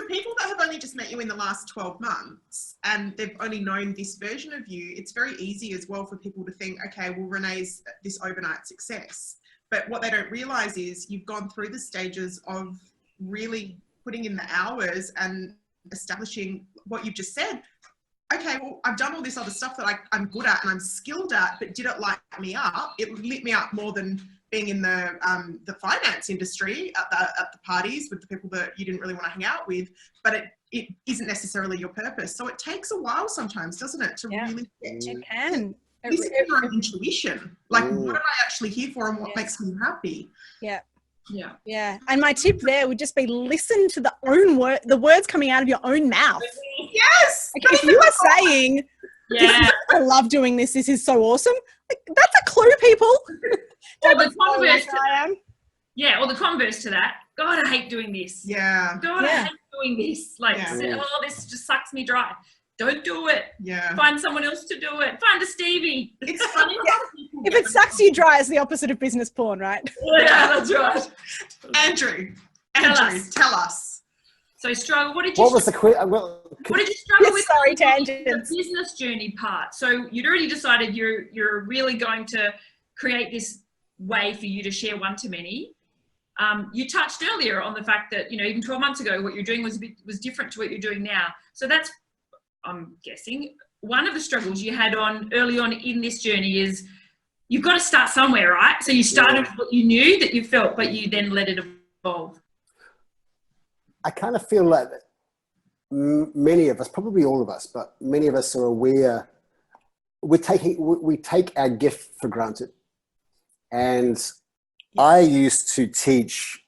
people that have only just met you in the last 12 months and they've only known this version of you, it's very easy as well for people to think, okay, well, Renee's this overnight success. But what they don't realize is you've gone through the stages of really putting in the hours and establishing what you've just said. Okay, well, I've done all this other stuff that I'm good at and I'm skilled at, but did it light me up? It lit me up more than being in the finance industry at the parties with the people that you didn't really want to hang out with, but it isn't necessarily your purpose. So it takes a while sometimes, doesn't it, to really get it can. Listen to your own intuition. Like, what am I actually here for and what makes me happy? Yeah. Yeah. Yeah. And my tip there would just be listen to the words coming out of your own mouth. Yes. Like, if you are saying, I love doing this, this is so awesome, like, that's a clue, people. Or the converse to that. Yeah, or the converse to that. God, I hate doing this. Yeah. God, I hate doing this. Like, oh, this just sucks me dry. Don't do it. Yeah. Find someone else to do it. Find a Stevie. It's funny. If it sucks you dry, it's the opposite of business porn, right? Yeah, that's right. Andrew, tell us. So, struggle. What did you what struggle with? Sorry, tangents. The business journey part. So you'd already decided you're really going to create this way for you to share one-to-many. You touched earlier on the fact that, even 12 months ago, what you're doing was different to what you're doing now. So that's, I'm guessing, one of the struggles you had early on in this journey is you've got to start somewhere, right? So you started with what you knew that you felt, but you then let it evolve. I kind of feel like many of us, probably all of us, but many of us are aware we take our gift for granted. And I used to teach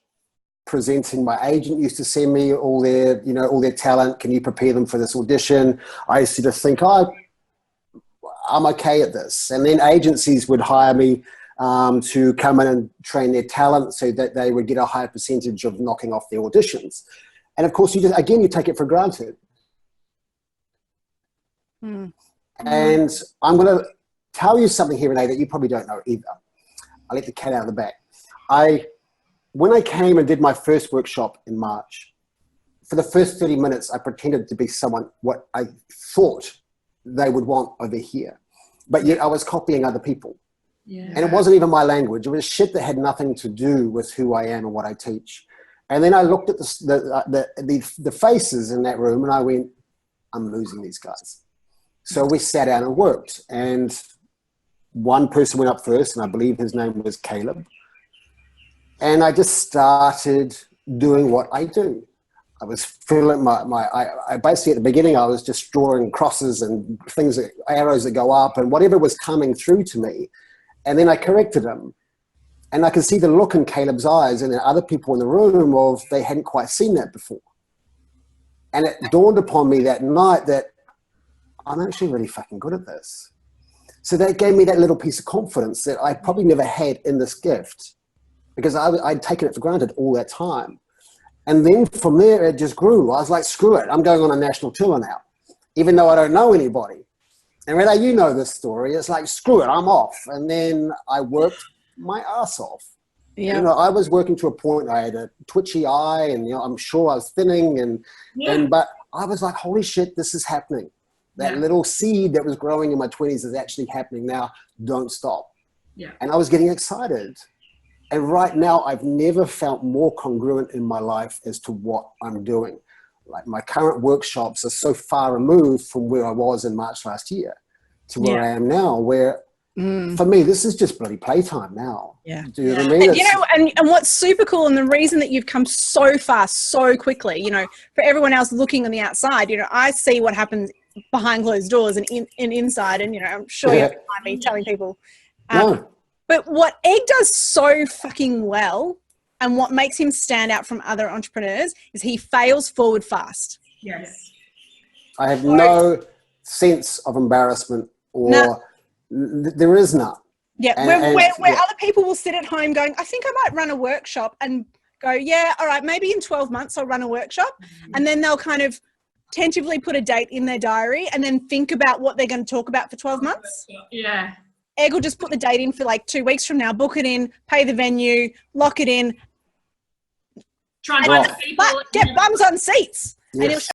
presenting. My agent used to send me all their talent. Can you prepare them for this audition? I used to just think, I'm okay at this. And then agencies would hire me to come in and train their talent so that they would get a higher percentage of knocking off their auditions. And of course, you take it for granted. And I'm going to tell you something here, Renee, that you probably don't know either. I let the cat out of the bag. When I came and did my first workshop in March, for the first 30 minutes, I pretended to be someone what I thought they would want over here. But yet I was copying other people. Yeah. And it wasn't even my language. It was shit that had nothing to do with who I am and what I teach. And then I looked at the faces in that room and I went, I'm losing these guys. So we sat down and worked. And one person went up first, and I believe his name was Caleb. And I just started doing what I do. I was feeling I basically at the beginning, I was just drawing crosses and things, arrows that go up and whatever was coming through to me. And then I corrected them. And I could see the look in Caleb's eyes and the other people in the room of they hadn't quite seen that before. And it dawned upon me that night that I'm actually really fucking good at this. So that gave me that little piece of confidence that I probably never had in this gift because I'd taken it for granted all that time. And then from there, it just grew. I was like, screw it. I'm going on a national tour now, even though I don't know anybody. And Renee, you know this story. It's like, screw it, I'm off. And then I worked my ass off. Yeah. I was working to a point, I had a twitchy eye and, I'm sure I was thinning but I was like, holy shit, this is happening. That little seed that was growing in my 20s is actually happening now. Don't stop. Yeah. And I was getting excited. And right now, I've never felt more congruent in my life as to what I'm doing. Like my current workshops are so far removed from where I was in March last year to where I am now, where for me, this is just bloody playtime now. Yeah. Do you know what I mean? And what's super cool and the reason that you've come so far so quickly, for everyone else looking on the outside, I see what happens behind closed doors and inside, and I'm sure you're behind me telling people. But what Egg does so fucking well and what makes him stand out from other entrepreneurs is he fails forward fast. Yes. I have no sense of embarrassment or there is none. Yeah, where other people will sit at home going, I think I might run a workshop and go, yeah, all right, maybe in 12 months I'll run a workshop. And then they'll kind of tentatively put a date in their diary and then think about what they're going to talk about for 12 months. Yeah. Egg will just put the date in for like 2 weeks from now, book it in, pay the venue, lock it in. Try and find the people. But get bums on seats. and he'll Yes.